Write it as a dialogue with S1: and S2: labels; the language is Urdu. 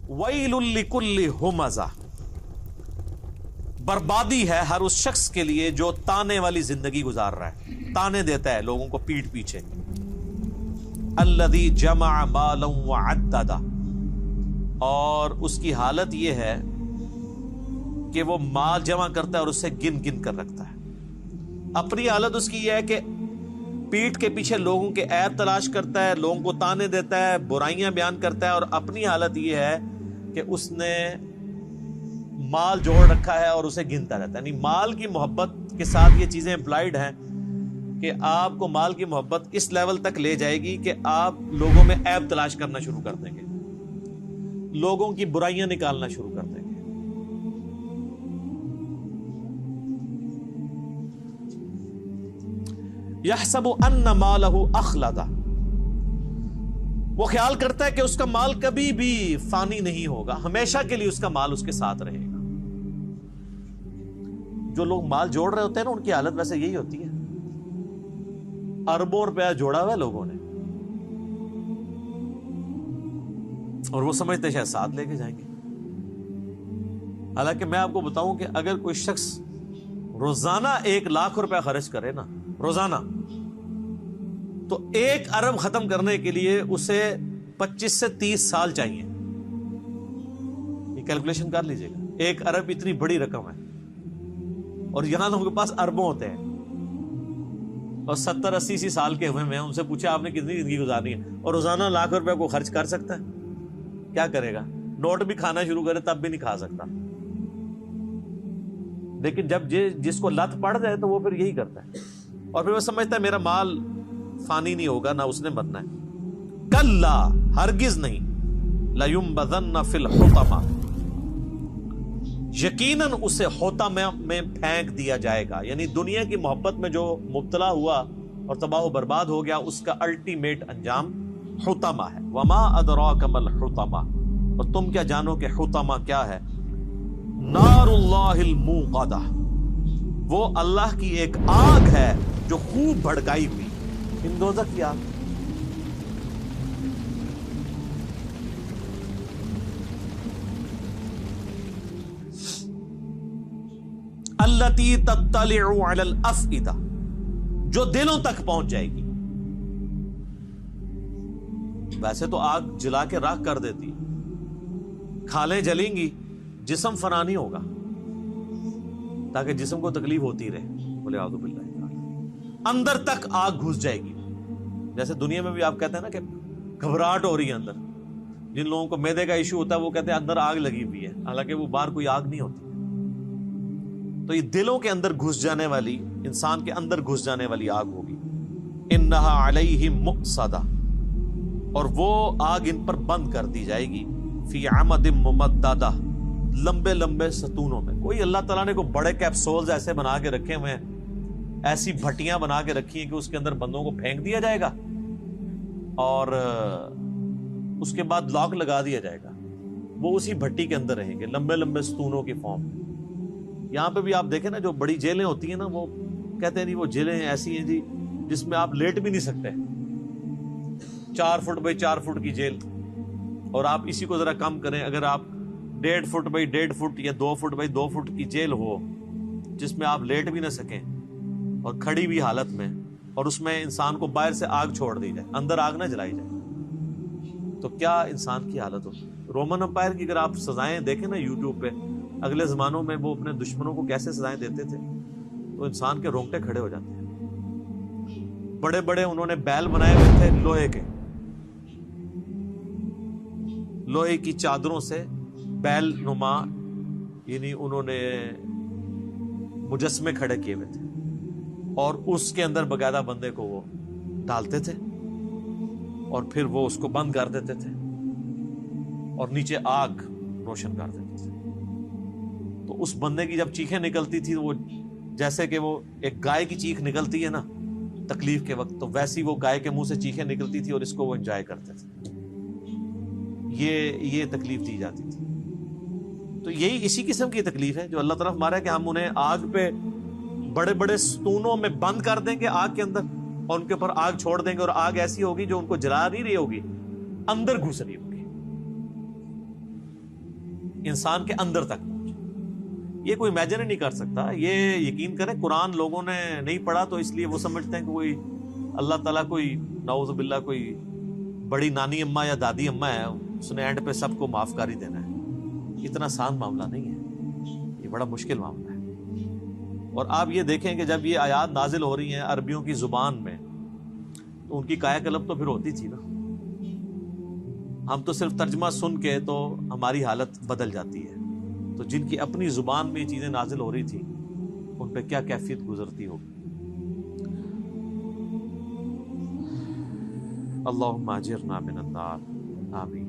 S1: ویل لکل ہمزہ، بربادی ہے ہر اس شخص کے لیے جو تانے والی زندگی گزار رہا ہے، تانے دیتا ہے لوگوں کو پیٹ پیچھے. الذی جمع مالا وعددہ، اور اس کی حالت یہ ہے کہ وہ مال جمع کرتا ہے اور اسے گن گن کر رکھتا ہے. اپنی حالت اس کی یہ ہے کہ پیٹ کے پیچھے لوگوں کے عیب تلاش کرتا ہے، لوگوں کو تانے دیتا ہے، برائیاں بیان کرتا ہے، اور اپنی حالت یہ ہے کہ اس نے مال جوڑ رکھا ہے اور اسے گنتا رہتا ہے. یعنی مال کی محبت کے ساتھ یہ چیزیں امپلائڈ ہیں کہ آپ کو مال کی محبت اس لیول تک لے جائے گی کہ آپ لوگوں میں عیب تلاش کرنا شروع کر دیں گے، لوگوں کی برائیاں نکالنا شروع کر دیں گے. یحسب ان مالہ اخلدہ، وہ خیال کرتا ہے کہ اس کا مال کبھی بھی فانی نہیں ہوگا، ہمیشہ کے لیے اس کا مال اس کے ساتھ رہے گا. جو لوگ مال جوڑ رہے ہوتے ہیں نا، ان کی حالت ویسے یہی ہوتی ہے. اربوں روپیہ جوڑا ہوا ہے لوگوں نے، اور وہ سمجھتے شاید ساتھ لے کے جائیں گے. حالانکہ میں آپ کو بتاؤں کہ اگر کوئی شخص روزانہ 1,00,000 روپیہ خرچ کرے نا، روزانہ، تو 1 ارب ختم کرنے کے لیے اسے 25 سے 30 سال چاہیے. یہ کیلکولیشن کر لیجئے گا. 1 ارب اتنی بڑی رقم ہے، اور یہاں لوگوں کے پاس اربوں ہوتے ہیں، اور 70-80 سال کے ہوئے میں ان سے پوچھا آپ نے کتنی زندگی گزارنی ہے، اور روزانہ 1,00,000 روپے کو خرچ کر سکتا ہے؟ کیا کرے گا؟ نوٹ بھی کھانا شروع کرے تب بھی نہیں کھا سکتا. لیکن جب جس کو لت پڑ جائے تو وہ پھر یہی کرتا ہے، اور پھر وہ سمجھتا ہے میرا مال فانی نہیں ہوگا، نہ اس نے مرنا ہے. کلا، ہرگز نہیں. لَيُنبَذَنَّ فِي الْحُطَمَةِ، یقیناً اسے حطمہ میں پھینک دیا جائے گا. یعنی دنیا کی محبت میں جو مبتلا ہوا اور تباہ و برباد ہو گیا، اس کا الٹیمیٹ انجام حطمہ ہے. وما ادراک ما الحطمہ، اور تم کیا جانو کہ حطمہ کیا ہے؟ نار اللہ الموقدہ، وہ اللہ کی ایک آگ ہے جو خوب بھڑکائی ہوئی. ان دوزخ کی آگ. التی تطلع علی الافئدہ، جو دلوں تک پہنچ جائے گی. ویسے تو آگ جلا کے راکھ کر دیتی، کھالیں جلیں گی، جسم فنا نہیں ہوگا، تاکہ جسم کو تکلیف ہوتی رہے. بولے اعوذ باللہ. اندر تک آگ گھس جائے گی. جیسے دنیا میں بھی آپ کہتے ہیں نا کہ گھبراہٹ ہو رہی ہے اندر، جن لوگوں کو معدے کا ایشو ہوتا ہے وہ کہتے ہیں اندر آگ لگی ہوئی ہے، حالانکہ وہ باہر کوئی آگ نہیں ہوتی. تو یہ دلوں کے اندر گھس جانے والی، انسان کے اندر گھس جانے والی آگ ہوگی. انہا علیہم مؤصدہ، اور وہ آگ ان پر بند کر دی جائے گی. فی عمد ممددہ، لمبے لمبے ستونوں میں. کوئی اللہ تعالیٰ نے کو بڑے کیپسولز ایسے بنا کے رکھے ہوئے ہیں، ایسی بھٹیاں بنا کے رکھی ہیں کہ اس کے اندر بندوں کو پھینک دیا جائے گا اور اس کے بعد لاک لگا دیا جائے گا. وہ اسی بھٹی کے اندر رہیں گے، لمبے لمبے ستونوں کی فارم میں. یہاں پہ بھی آپ دیکھیں نا، جو بڑی جیلیں ہوتی ہیں نا، وہ کہتے ہیں جی وہ جیلیں ایسی ہیں جی جس میں آپ لیٹ بھی نہیں سکتے. 4 فٹ بائی 4 فٹ کی جیل، اور آپ اسی کو ذرا کم کریں، اگر آپ 1.5 فٹ بائی 1.5 فٹ یا 2 فٹ بائی 2 فٹ کی جیل ہو جس میں آپ لیٹ بھی نہ سکیں اور کھڑی ہوئی حالت میں، اور اس میں انسان کو باہر سے آگ چھوڑ دی جائے، اندر آگ نہ جلائی جائے، تو کیا انسان کی حالت ہو. رومن امپائر کی اگر آپ سزائیں دیکھیں نا یوٹیوب پہ، اگلے زمانوں میں وہ اپنے دشمنوں کو کیسے سزائیں دیتے تھے، تو انسان کے رونگٹے کھڑے ہو جاتے ہیں. بڑے بڑے انہوں نے بیل بنائے ہوئے تھے لوہے کے، لوہے کی چادروں سے بیل نما، یعنی انہوں نے مجسمے کھڑے کیے ہوئے تھے، اور اس کے اندر باقاعدہ بندے کو وہ ڈالتے تھے، اور پھر وہ اس کو بند کر دیتے تھے، اور نیچے آگ روشن کر دیتے تھے. تو اس بندے کی جب چیخیں نکلتی تھی، وہ جیسے کہ وہ ایک گائے کی چیخ نکلتی ہے نا تکلیف کے وقت، تو ویسی وہ گائے کے منہ سے چیخیں نکلتی تھی، اور اس کو وہ انجوائے کرتے تھے. یہ تکلیف دی جاتی تھی. تو یہی اسی قسم کی تکلیف ہے جو اللہ تعالیٰ ہمارا ہے کہ ہم انہیں آگ پہ بڑے بڑے ستونوں میں بند کر دیں گے آگ کے اندر، اور ان کے اوپر آگ چھوڑ دیں گے، اور آگ ایسی ہوگی جو ان کو جلا نہیں رہی ہوگی، اندر گھس رہی ہوگی. انسان کے اندر تک پہنچے. یہ کوئی امیجن ہی نہیں کر سکتا. یہ یقین کریں قرآن لوگوں نے نہیں پڑھا تو اس لیے وہ سمجھتے ہیں کہ کوئی اللہ تعالیٰ کوئی نعوذ باللہ کوئی بڑی نانی اماں یا دادی اماں ہے, اس نے اینڈ پہ سب کو معاف کر ہی دینا ہے. اتنا آسان معاملہ نہیں ہے, یہ بڑا مشکل معاملہ ہے. اور آپ یہ دیکھیں کہ جب یہ آیات نازل ہو رہی ہیں عربیوں کی زبان میں تو ان کی کایا قلب تو پھر ہوتی تھی نا. ہم تو صرف ترجمہ سن کے تو ہماری حالت بدل جاتی ہے, تو جن کی اپنی زبان میں یہ چیزیں نازل ہو رہی تھی ان پہ کیا کیفیت گزرتی ہوگی. اللہم اجرنا من النار, آمین.